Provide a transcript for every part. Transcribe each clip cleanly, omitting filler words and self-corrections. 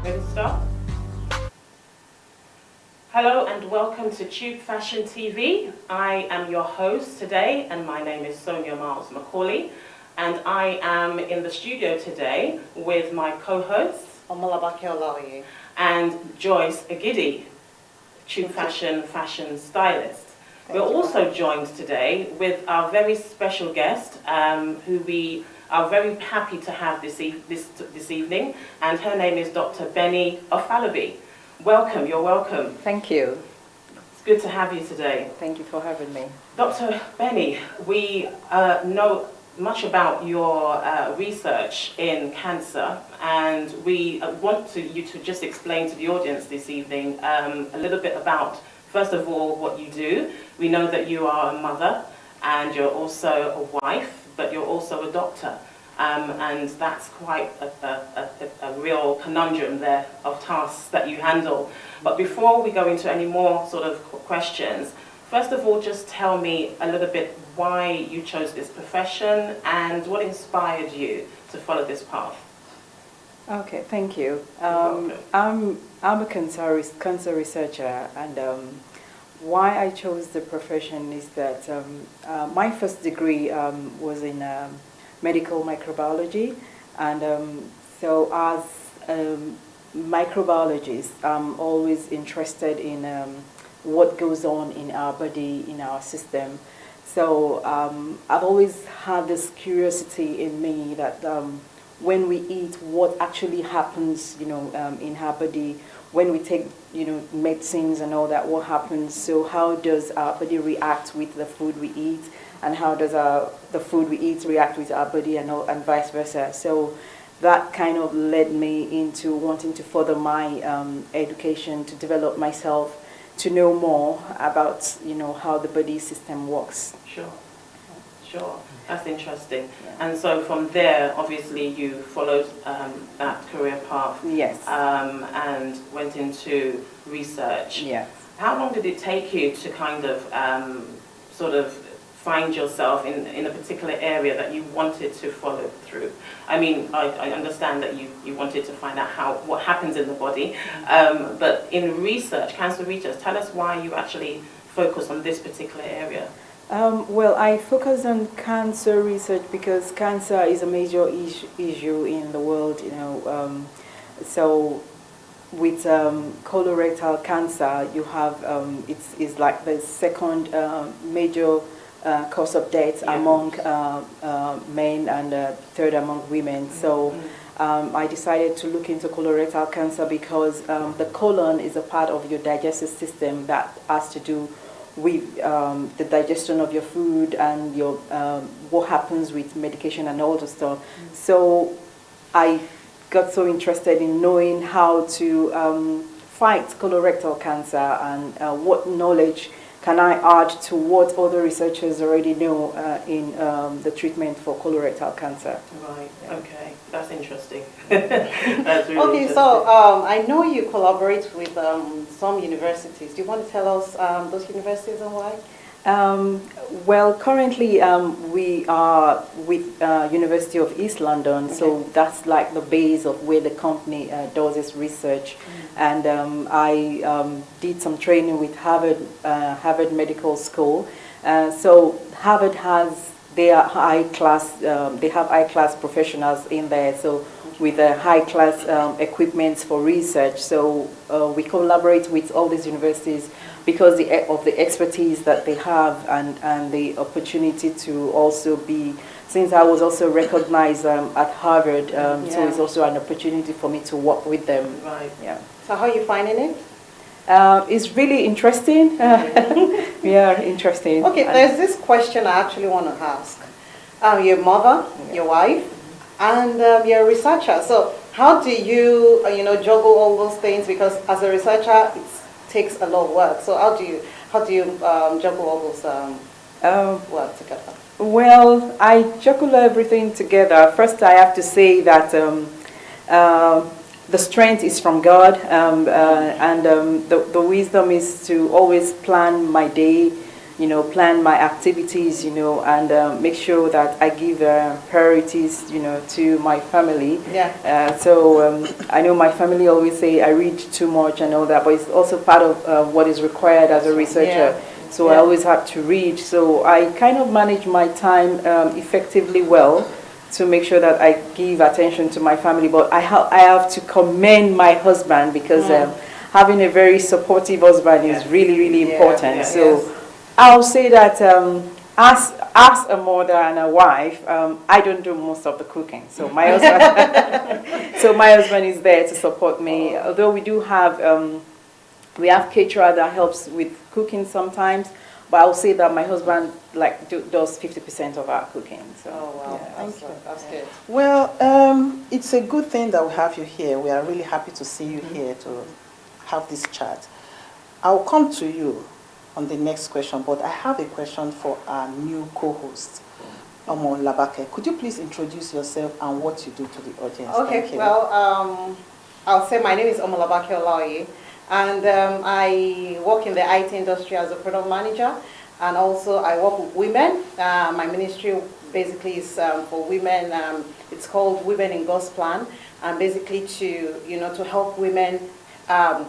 Ready to start? Hello and welcome to Tube Fashion TV. I am your host today and my name is Sonia Miles Macaulay, and I am in the studio today with my co-hosts Omalabake Olaoye and Joyce Agidi, Tube fashion stylist. We're also joined today with our very special guest who we are very happy to have this evening, and her name is Dr. Benny Ofalabi. Welcome, you're welcome. Thank you. It's good to have you today. Thank you for having me. Dr. Benny, we know much about your research in cancer, and we want you to just explain to the audience this evening a little bit about, first of all, what you do. We know that you are a mother and you're also a wife, but you're also a doctor. And that's quite a real conundrum there of tasks that you handle. But before we go into any more sort of questions, first of all, just tell me a little bit why you chose this profession and what inspired you to follow this path. Okay, thank you. You're I'm a cancer researcher, and why I chose the profession is that my first degree was in medical microbiology, and so as a microbiologist, I'm always interested in what goes on in our body, in our system. So I've always had this curiosity in me that when we eat, what actually happens, in our body. When we take, medicines and all that, what happens? So how does our body react with the food we eat, and how does the food we eat react with our body, and vice versa? So that kind of led me into wanting to further my education, to develop myself, to know more about, how the body system works. Sure. That's interesting. Yeah. And so from there, obviously, you followed that career path. Yes. And went into research. Yes. How long did it take you to kind of sort of find yourself in a particular area that you wanted to follow through? I mean, I understand that you wanted to find out what happens in the body, but in research, cancer research, tell us why you actually focus on this particular area. Well, I focus on cancer research because cancer is a major issue in the world, so with colorectal cancer, you have, it's like the second major cause of death among men, and third among women. So I decided to look into colorectal cancer because the colon is a part of your digestive system that has to do with the digestion of your food and your what happens with medication and all the stuff. So I got so interested in knowing how to fight colorectal cancer, and what knowledge can I add to what other researchers already know in the treatment for colorectal cancer. Right, yeah. Okay, that's interesting. That's really okay, interesting. so I know you collaborate with some universities. Do you want to tell us those universities and why? Well, currently we are with University of East London, okay. So that's like the base of where the company does its research. And I did some training with Harvard Medical School. So Harvard has their they have high-class professionals in there, so with high-class equipment for research. So we collaborate with all these universities because of the expertise that they have, and the opportunity to also be, since I was also recognized at Harvard, so it's also an opportunity for me to work with them. Right. Yeah. So how are you finding it? It's really interesting. Yeah, interesting. Okay, there's this question I actually want to ask. Your mother, your wife, and you're a researcher. So how do you, juggle all those things? Because as a researcher, it takes a lot of work. So how do you juggle all those work together? Well, I juggle everything together. First, I have to say that the strength is from God, and the wisdom is to always plan my day plan my activities, and make sure that I give priorities, to my family. Yeah. So I know my family always say I read too much and all that, but it's also part of what is required as a researcher. Yeah. So I always have to read. So I kind of manage my time effectively well to make sure that I give attention to my family. But I have to commend my husband because having a very supportive husband is really, really important. Yeah. So I'll say that as a mother and a wife, I don't do most of the cooking. So my husband is there to support me. Although we have caterer that helps with cooking sometimes, but I'll say that my husband does 50% of our cooking. So, Oh, wow. yeah. Thank you. That's good. Well, it's a good thing that we have you here. We are really happy to see you here to have this chat. I'll come to you on the next question, but I have a question for our new co-host, Omo Labake. Could you please introduce yourself and what you do to the audience? Okay, Thank you. well, I'll say my name is Omolabake Olaoye, and I work in the IT industry as a product manager, and also I work with women. My ministry basically is for women. It's called Women in God's Plan, and basically to help women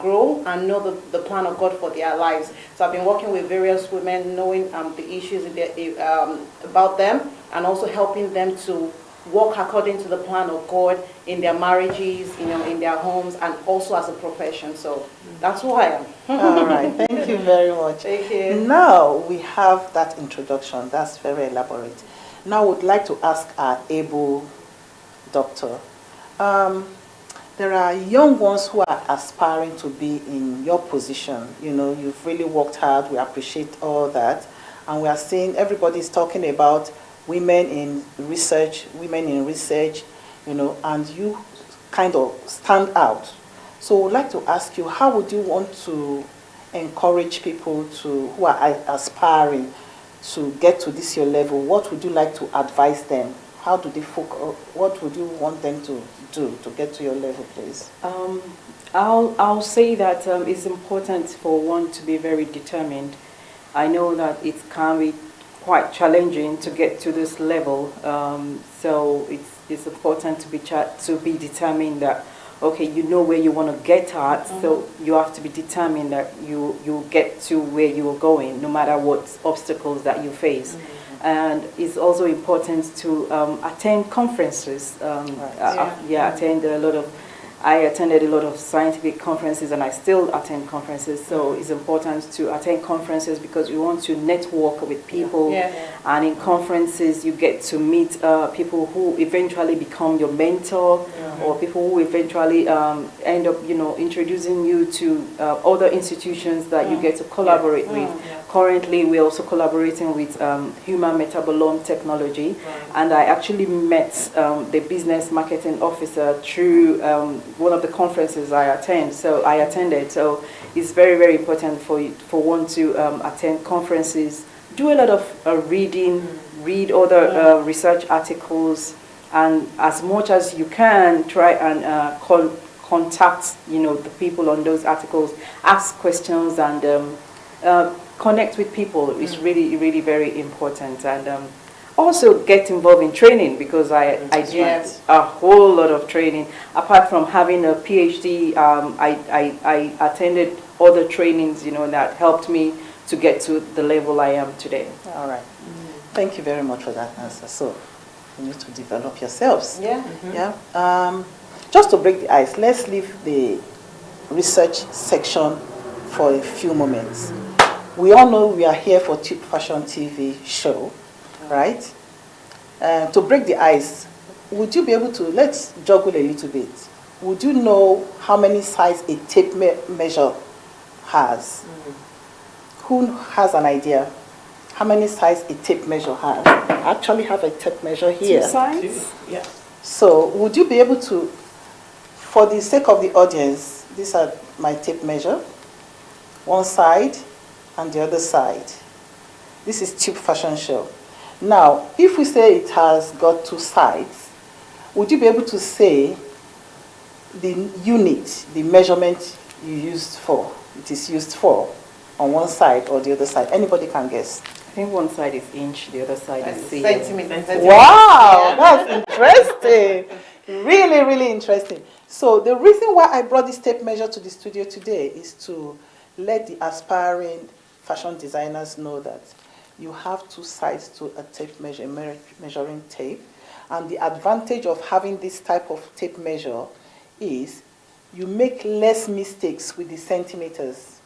grow and know the plan of God for their lives. So I've been working with various women, knowing the issues about them, and also helping them to walk according to the plan of God in their marriages, in their homes, and also as a profession. So that's who I am. All right, thank you very much. Thank you. Now we have that introduction. That's very elaborate. Now I would like to ask our able doctor. There are young ones who are aspiring to be in your position. You've really worked hard. We appreciate all that. And we are seeing everybody's talking about women in research, and you kind of stand out. So I would like to ask you, how would you want to encourage people who are aspiring to get to this your level? What would you like to advise them? How do they focus? What would you want them to do to get to your level, please? I'll say that it's important for one to be very determined. I know that it can be quite challenging to get to this level, so it's important to be determined that, okay, you know where you want to get at, so you have to be determined that you get to where you are going, no matter what obstacles that you face. And it's also important to attend conferences. I attended a lot of scientific conferences, and I still attend conferences. So it's important to attend conferences because you want to network with people. And in conferences, you get to meet people who eventually become your mentor, or people who eventually end up, introducing you to other institutions that you get to collaborate with. Currently, we're also collaborating with Human Metabolome Technology, and I actually met the business marketing officer through one of the conferences I attended. So it's very, very important for one to attend conferences, do a lot of reading, read other research articles, and as much as you can, try and contact the people on those articles, ask questions, and connect with people is really, really very important. And also get involved in training, because I did a whole lot of training. Apart from having a PhD, I attended other trainings, that helped me to get to the level I am today. All right. Thank you very much for that answer. So you need to develop yourselves. Just to break the ice, let's leave the research section for a few moments. We all know we are here for Tube Fashion TV show, right? To break the ice, would you be able to, let's juggle a little bit. Would you know how many size a tape measure has? Who has an idea how many size a tape measure has? I actually have a tape measure here. 2 sides? Yeah. So would you be able to, for the sake of the audience, these are my tape measure, one side and the other side. This is Tube Fashion Show. Now, if we say it has got 2 sides, would you be able to say the unit, the measurement it is used for on one side or the other side? Anybody can guess. I think one side is inch, the other side is Centimeter. Wow, that's interesting. Really, really interesting. So the reason why I brought this tape measure to the studio today is to let the aspiring fashion designers know that you have two sides to a tape measure, measuring tape. And the advantage of having this type of tape measure is you make less mistakes with the centimeters.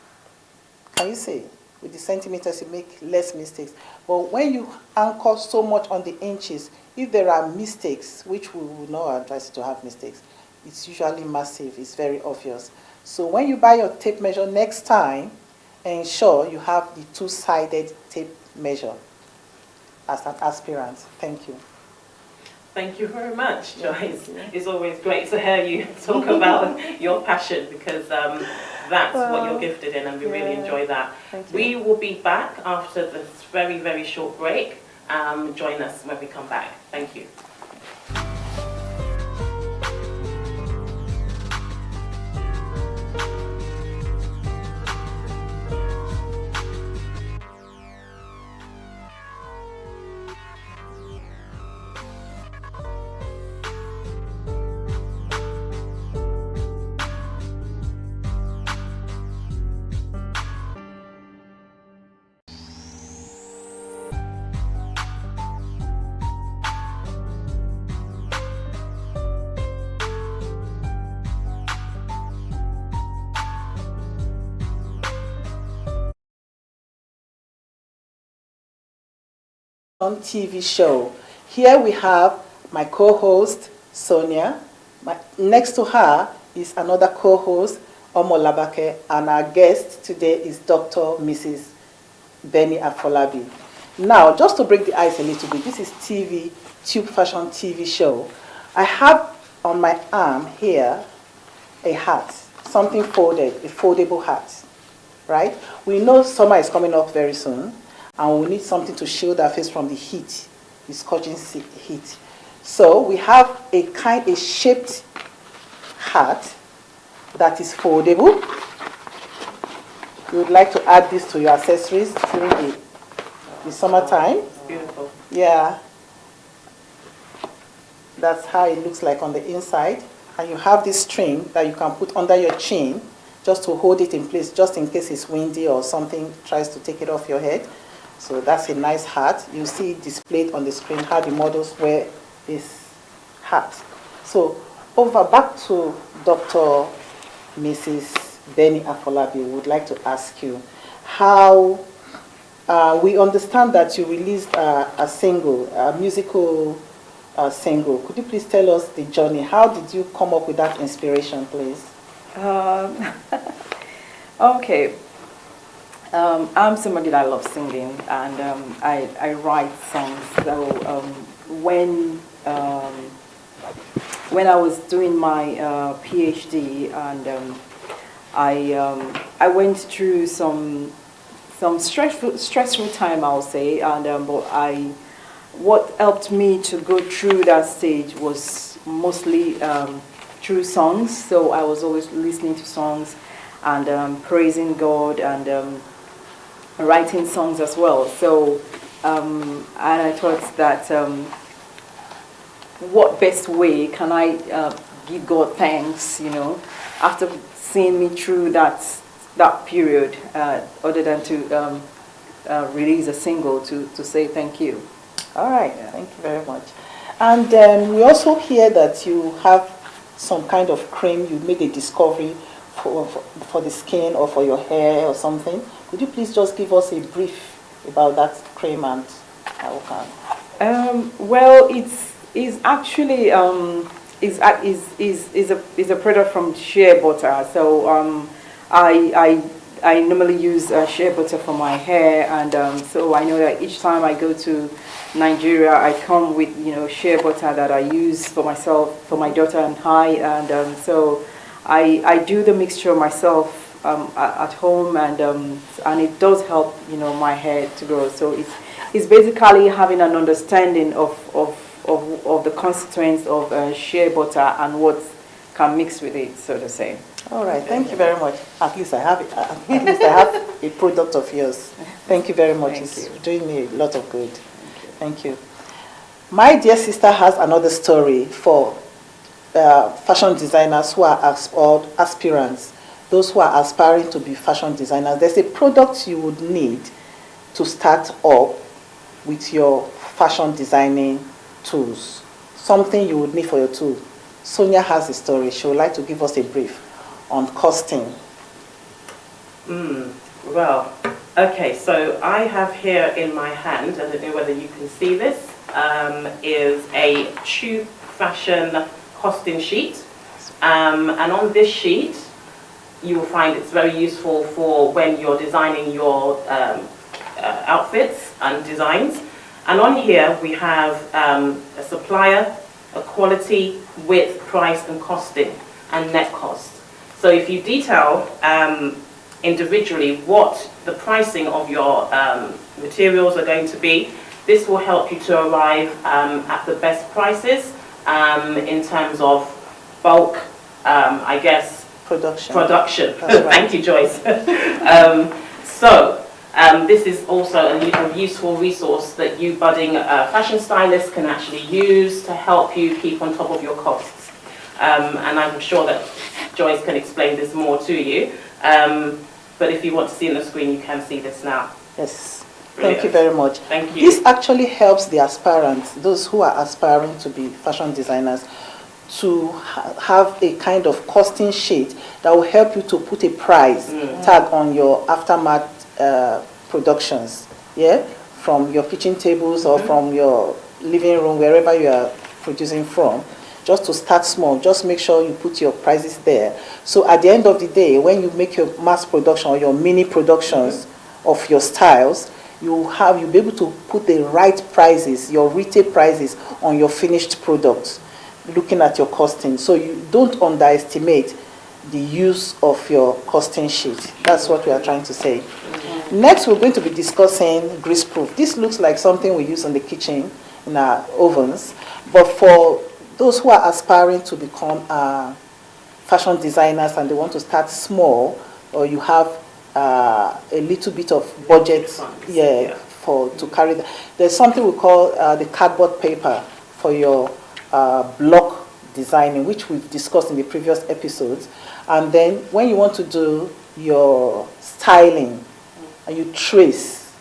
Can you see? With the centimeters, you make less mistakes. But when you anchor so much on the inches, if there are mistakes, which we will not advise you to have mistakes, it's usually massive, it's very obvious. So when you buy your tape measure next time, ensure you have the two-sided tape measure as an aspirant. Thank you. Thank you very much, Joyce. It's always great to hear you talk about your passion, because that's what you're gifted in, and we really enjoy that. We will be back after this very, very short break. Join us when we come back. Thank you. On TV show. Here we have my co-host, Sonia. Next to her is another co-host, Omo Labake, and our guest today is Dr. Mrs. Benny Afolabi. Now, just to break the ice a little bit, this is Tube Fashion TV show. I have on my arm here a hat, something folded, a foldable hat, right? We know summer is coming up very soon, and we need something to shield our face from the heat, the scorching heat. So we have a shaped hat that is foldable. You would like to add this to your accessories during the summertime. It's beautiful. Yeah. That's how it looks like on the inside. And you have this string that you can put under your chin just to hold it in place, just in case it's windy or something tries to take it off your head. So that's a nice hat. You see it displayed on the screen how the models wear this hat. So back to Dr. Mrs. Benny Afolabi. Would like to ask you how we understand that you released a single, a musical single. Could you please tell us the journey? How did you come up with that inspiration, please? Okay. I'm somebody that loves singing, and I write songs. So when I was doing my PhD, and I went through some stressful time, I'll say, and but what helped me to go through that stage was mostly through songs. So I was always listening to songs and praising God, and writing songs as well. So and I thought that what best way can I give God thanks, after seeing me through that period, other than to release a single to say thank you. All right, thank you very much. And we also hear that you have some kind of cream. You made a discovery for the skin or for your hair or something. Could you please just give us a brief about that cream and how can? Well, it's actually is a product from shea butter. So I normally use shea butter for my hair, and so I know that each time I go to Nigeria, I come with shea butter that I use for myself, for my daughter and I, and so I do the mixture myself at home, and it does help my hair to grow. So it's basically having an understanding of the constituents of shea butter and what can mix with it, so to say. All right, thank you very much. At least I have it. At least I have a product of yours. Thank you very much. Thank It's you. doing me a lot of good. Thank you. My dear sister has another story for fashion designers who are or aspirants, those who are aspiring to be fashion designers. There's a product you would need to start up with your fashion designing tools. Something you would need for your tool. Sonia has a story. She would like to give us a brief on costing. Well, okay, so I have here in my hand, I don't know whether you can see this, is a true fashion costing sheet. And on this sheet, you will find it's very useful for when you're designing your outfits and designs. And on here, we have a supplier, a quality, width, price, and costing, and net cost. So if you detail individually what the pricing of your materials are going to be, this will help you to arrive at the best prices in terms of bulk, I guess, Production. Right. Thank you, Joyce. This is also a useful resource that you budding fashion stylists can actually use to help you keep on top of your costs. And I'm sure that Joyce can explain this more to you. But if you want to see on the screen, you can see this now. Yes. Brilliant. Thank you very much. Thank you. This actually helps the aspirants, those who are aspiring to be fashion designers, to have a kind of costing sheet that will help you to put a price tag on your aftermath productions, yeah, from your kitchen tables or from your living room, wherever you are producing from. Just to start small, just make sure you put your prices there. So at the end of the day, when you make your mass production or your mini productions of your styles, you'll be able to put the right prices, your retail prices, on your finished products, looking at your costing. So you don't underestimate the use of your costing sheet. That's what we are trying to say. Next, we're going to be discussing grease proof. This looks like something we use in the kitchen, in our ovens, but for those who are aspiring to become fashion designers and they want to start small, or you have a little bit of budget, to carry that. There's something we call the cardboard paper for your block designing, which we've discussed in the previous episodes. And then when you want to do your styling, and you trace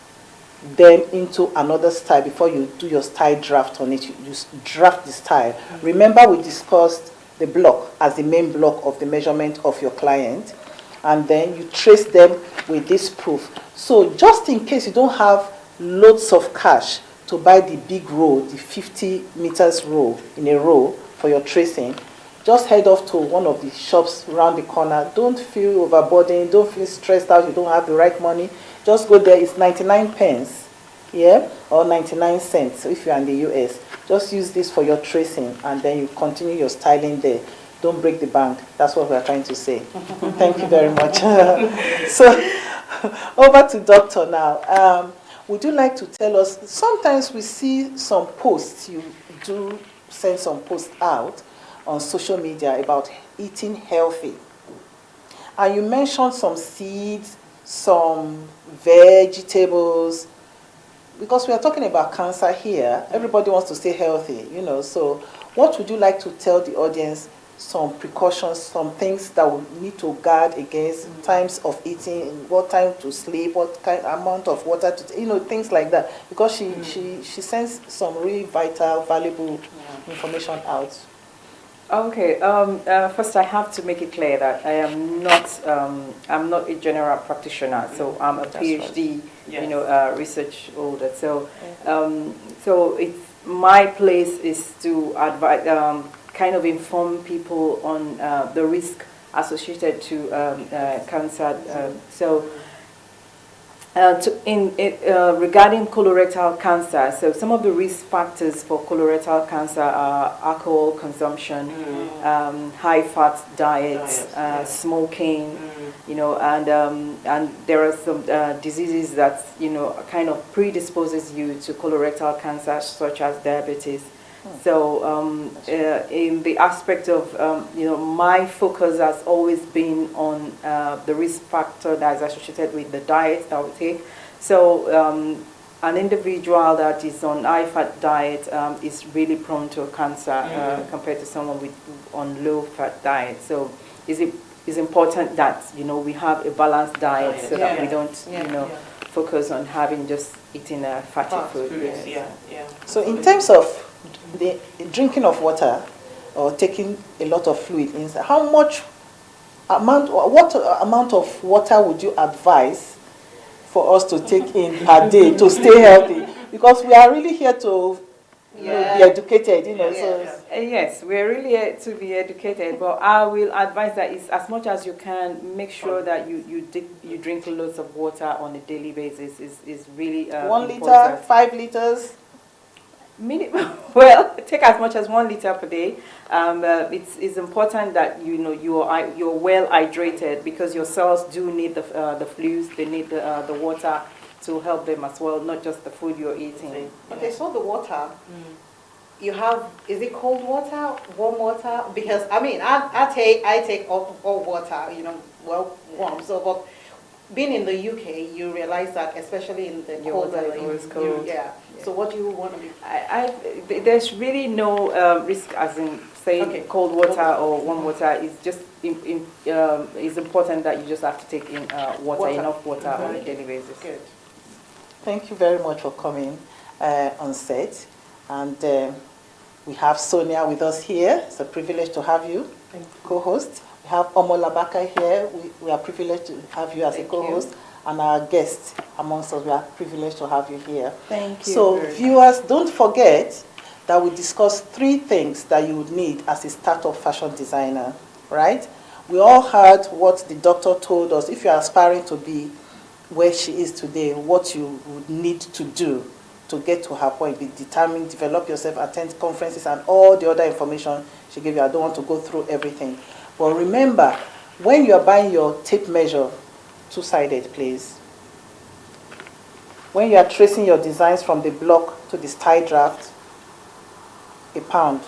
them into another style before you do your style draft on it, you draft the style. Remember, we discussed the block as the main block of the measurement of your client, and then you trace them with this proof. So just in case you don't have loads of cash to buy the big roll, the 50 meters roll in a row for your tracing, just head off to one of the shops around the corner. Don't feel overburdened, don't feel stressed out, you don't have the right money. Just go there, it's 99 pence, yeah, or 99 cents if you're in the US. Just use this for your tracing, and then you continue your styling there. Don't break the bank. That's what we're trying to say. Thank you very much. So, over to Doctor now. Would you like to tell us, sometimes we see some posts, you do send some posts out on social media about eating healthy. And you mentioned some seeds, some vegetables, because we are talking about cancer here. Everybody wants to stay healthy, you know. So what would you like to tell the audience, some precautions, some things that we need to guard against, times of eating, what time to sleep, what kind amount of water to, you know, things like that, because she sends some really vital, valuable information out. Okay. First, I have to make it clear that I am not. I'm not a general practitioner, so I'm a PhD, Yes. research holder. So, so it's my place is to advise, kind of inform people on the risk associated to cancer. Regarding colorectal cancer, so some of the risk factors for colorectal cancer are alcohol consumption, high-fat diets, smoking, and there are some diseases that kind of predisposes you to colorectal cancer, such as diabetes. So in the aspect of, my focus has always been on the risk factor that is associated with the diet that we take. So an individual that is on high-fat diet is really prone to cancer compared to someone on low-fat diet. So it's important that we have a balanced diet so that we don't focus on having just eating a fatty food. Yeah. So in terms of the drinking of water or taking a lot of fluid inside, what amount of water would you advise for us to take in per day to stay healthy? Because we are really here to be educated, So yes, we're really here to be educated, but I will advise that it's as much as you can, make sure that you drink loads of water on a daily basis. Is really 1 important. liter, 5 liters. Well, take as much as 1 liter per day. It's important that you're well hydrated, because your cells do need the fluids. They need the water to help them as well, not just the food you're eating. Okay, so the water, you have, is it cold water, warm water? Because, I take all water, warm. So, but being in the UK, you realize that, especially in the cold weather, So what do you want to be? There's really no risk as in saying cold water or warm water. It's just it's important that you just have to take in enough water on a daily basis. Good. Thank you very much for coming on set. And we have Sonia with us here. It's a privilege to have you, co-host. We have Omo Labaka here. We are privileged to have you as a co-host. And our guest amongst us, we are privileged to have you here. Thank you. So viewers, don't forget that we discussed 3 things that you would need as a startup fashion designer, right? We all heard what the doctor told us. If you're aspiring to be where she is today, what you would need to do to get to her point, be determined, develop yourself, attend conferences, and all the other information she gave you. I don't want to go through everything. But remember, when you're buying your tape measure, 2-sided, please. When you are tracing your designs from the block to the style draft, 1 pound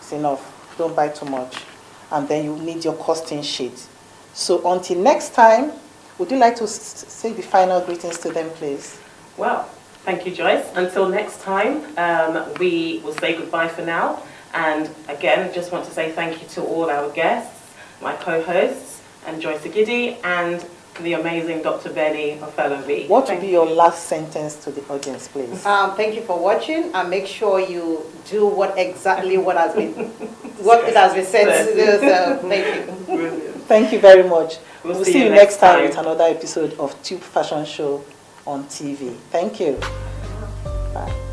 is enough. Don't buy too much. And then you need your costing sheet. So until next time, would you like to say the final greetings to them, please? Well, thank you, Joyce. Until next time, we will say goodbye for now. And again, just want to say thank you to all our guests, my co-hosts, and Joyce Agidi, and the amazing Dr. Benny Ofelovi. What would be your last sentence to the audience, please? Thank you for watching, and make sure you do what it has been said to do. So thank you. Brilliant. Thank you very much. We'll see you next time time with another episode of Tube Fashion Show on TV. Thank you. Bye.